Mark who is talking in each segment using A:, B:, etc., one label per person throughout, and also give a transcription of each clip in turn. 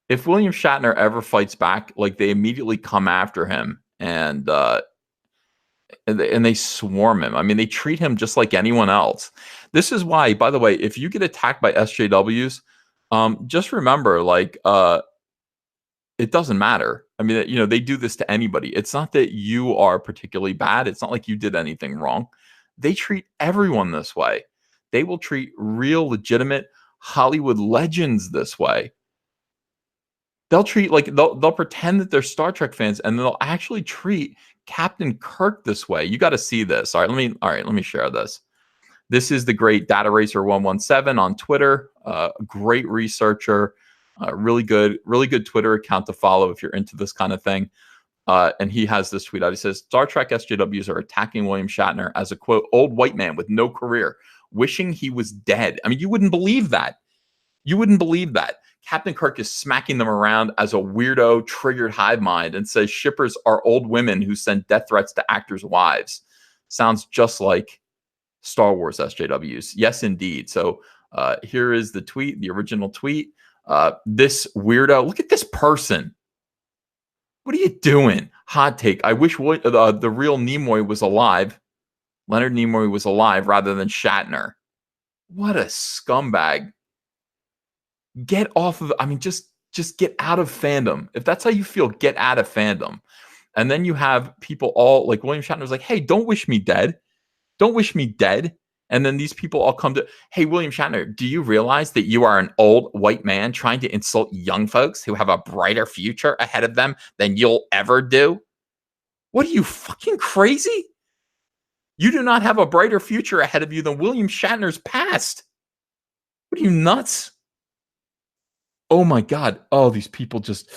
A: if William Shatner ever fights back, like they immediately come after him and they swarm him. I mean, they treat him just like anyone else. This is why, by the way, if you get attacked by SJWs, just remember, like, it doesn't matter. I mean, you know, they do this to anybody. It's not that you are particularly bad. It's not like you did anything wrong. They treat everyone this way. They will treat real, legitimate Hollywood legends this way. They'll treat like they'll pretend that they're Star Trek fans, and they'll actually treat Captain Kirk this way. You got to see this. All right, let me share this. This is the great Data Racer 117 on Twitter. Great researcher, really good Twitter account to follow if you're into this kind of thing. And he has this tweet out. He says, Star Trek SJWs are attacking William Shatner as a, quote, old white man with no career, wishing he was dead. I mean, you wouldn't believe that. You wouldn't believe that. Captain Kirk is smacking them around as a weirdo, triggered hive mind and says shippers are old women who send death threats to actors' wives. Sounds just like Star Wars SJWs. Yes, indeed. So here is the tweet, the original tweet. This weirdo, look at this person. What are you doing? Hot take. I wish the real Nimoy was alive. Leonard Nimoy was alive rather than Shatner. What a scumbag. Get off of, I mean, just get out of fandom. If that's how you feel, get out of fandom. And then you have people all like William Shatner's like, hey, don't wish me dead. Don't wish me dead. And then these people all come to, hey, William Shatner, do you realize that you are an old white man trying to insult young folks who have a brighter future ahead of them than you'll ever do? What are you, fucking crazy? You do not have a brighter future ahead of you than William Shatner's past. What are you, nuts? Oh my God. Oh, these people just.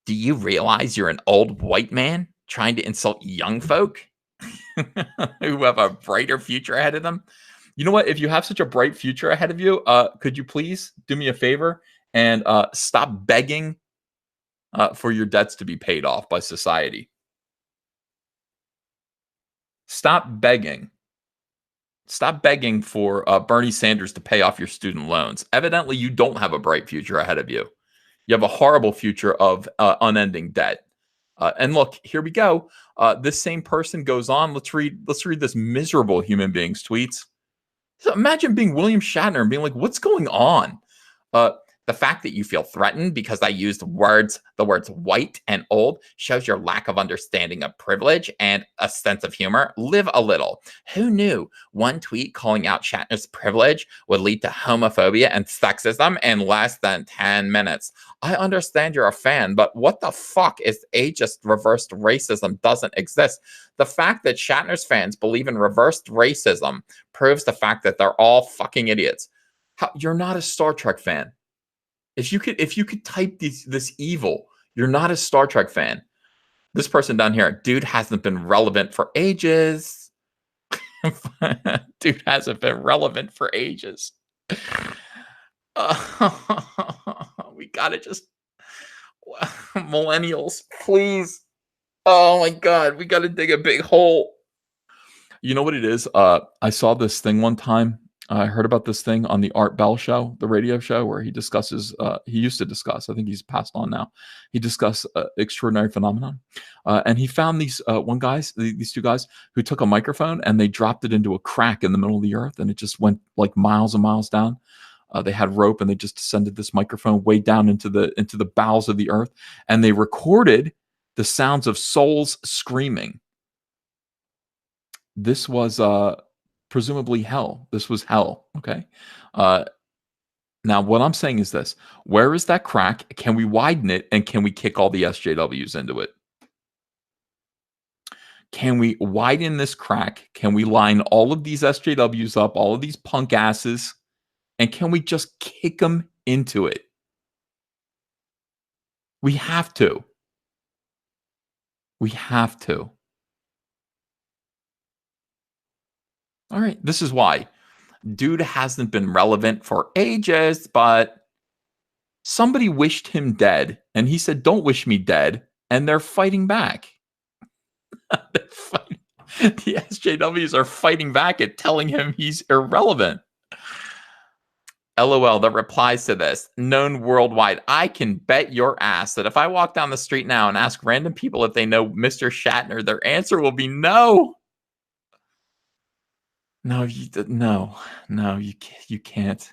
A: Do you realize you're an old white man trying to insult young folk who have a brighter future ahead of them? You know what? If you have such a bright future ahead of you, could you please do me a favor and stop begging for your debts to be paid off by society? Stop begging. Stop begging for Bernie Sanders to pay off your student loans. Evidently, you don't have a bright future ahead of you. You have a horrible future of unending debt. And look, here we go. This same person goes on. Let's read this miserable human being's tweets. So imagine being William Shatner and being like, "What's going on?" The fact that you feel threatened because I used the words white and old shows your lack of understanding of privilege and a sense of humor. Live a little. Who knew one tweet calling out Shatner's privilege would lead to homophobia and sexism in less than 10 minutes? I understand you're a fan, but what the fuck is ageist reversed racism doesn't exist? The fact that Shatner's fans believe in reversed racism proves the fact that they're all fucking idiots. You're not a Star Trek fan. If you could type this evil, you're not a Star Trek fan. This person down here, dude hasn't been relevant for ages. Dude hasn't been relevant for ages. We gotta just millennials, please. Oh my God, we gotta dig a big hole. You know what it is? I saw this thing one time. I heard about this thing on the Art Bell show, the radio show, where he discusses, he used to discuss, I think he's passed on now. He discussed extraordinary phenomenon. And he found these two guys who took a microphone and they dropped it into a crack in the middle of the earth. And it just went like miles and miles down. They had rope and they just descended this microphone way down into the bowels of the earth. And they recorded the sounds of souls screaming. This was presumably hell. This was hell. Okay. Now, what I'm saying is this: where is that crack? Can we widen it, and can we kick all the SJWs into it? Can we widen this crack? Can we line all of these SJWs up, all of these punk asses, and can we just kick them into it? We have to. We have to. All right, this is why. Dude hasn't been relevant for ages, but somebody wished him dead, and he said, "Don't wish me dead," and they're fighting back. The SJWs are fighting back at telling him he's irrelevant. LOL, the replies to this, known worldwide. I can bet your ass that if I walk down the street now and ask random people if they know Mr. Shatner, their answer will be no. No, you can't.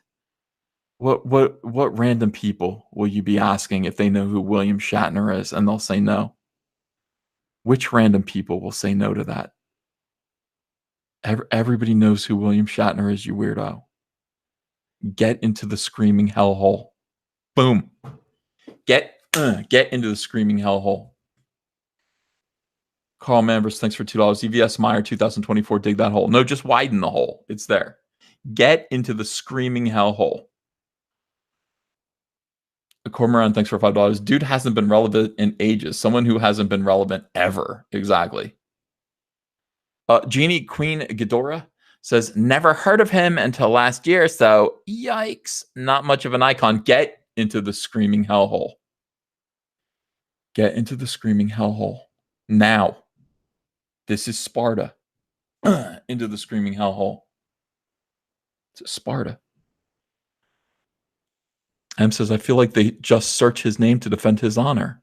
A: What random people will you be asking if they know who William Shatner is and they'll say no? Which random people will say no to that? Everybody knows who William Shatner is, you weirdo. Get into the screaming hellhole. Boom. Get into the screaming hellhole. Carl Manvers, thanks for $2. EVS Meyer 2024, dig that hole. No, just widen the hole. It's there. Get into the screaming hellhole. Cormoran, thanks for $5. Dude hasn't been relevant in ages. Someone who hasn't been relevant ever. Exactly. Jeannie Queen Ghidorah says, never heard of him until last year, so yikes. Not much of an icon. Get into the screaming hellhole. Get into the screaming hellhole. Now. This is Sparta. Into the screaming hellhole. It's Sparta. M says, I feel like they just search his name to defend his honor.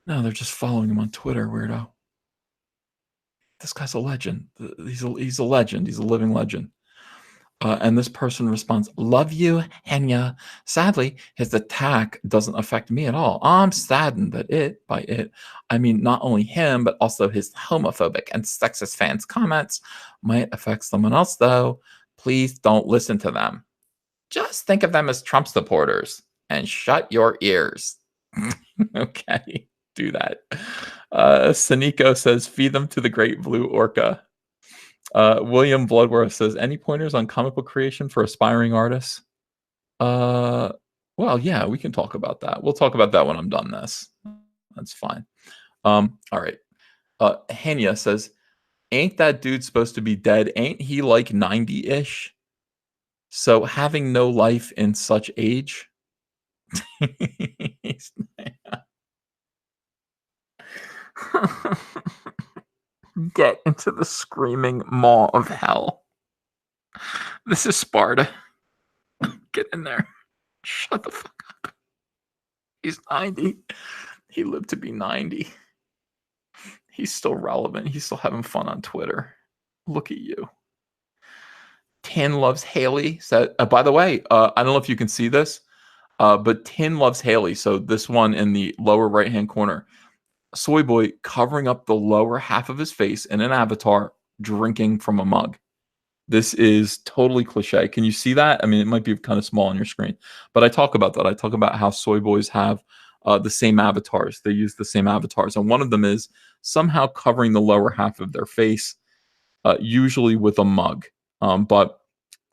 A: No, they're just following him on Twitter, weirdo. This guy's a legend. He's a legend. He's a living legend. And this person responds, love you, Henya. Sadly, his attack doesn't affect me at all. I'm saddened that by it, I mean not only him, but also his homophobic and sexist fans' comments might affect someone else, though. Please don't listen to them. Just think of them as Trump supporters and shut your ears. Okay, do that. Saniko says, feed them to the great blue orca. William Bloodworth says, any pointers on comic book creation for aspiring artists? Well, yeah, we can talk about that. We'll talk about that when I'm done this. That's fine. All right. Henya says, ain't that dude supposed to be dead? Ain't he like 90-ish? So having no life in such age? Get into the screaming maw of hell. This is Sparta. Get in there. Shut the fuck up. He's 90. He lived to be 90. He's still relevant. He's still having fun on Twitter. Look at you. Tin Loves Haley said, by the way, I don't know if you can see this, but Tin Loves Haley. So this one in the lower right-hand corner. Soy Boy covering up the lower half of his face in an avatar, drinking from a mug. This is totally cliche. Can you see that? I mean, it might be kind of small on your screen, but I talk about that. I talk about how soy boys have the same avatars. They use the same avatars. And one of them is somehow covering the lower half of their face, usually with a mug. But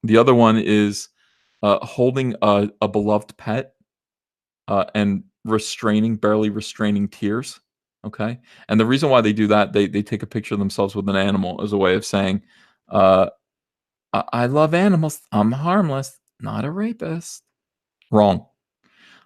A: the other one is holding a beloved pet and barely restraining tears. Okay. And the reason why they do that, they take a picture of themselves with an animal as a way of saying, I love animals. I'm harmless, not a rapist. Wrong.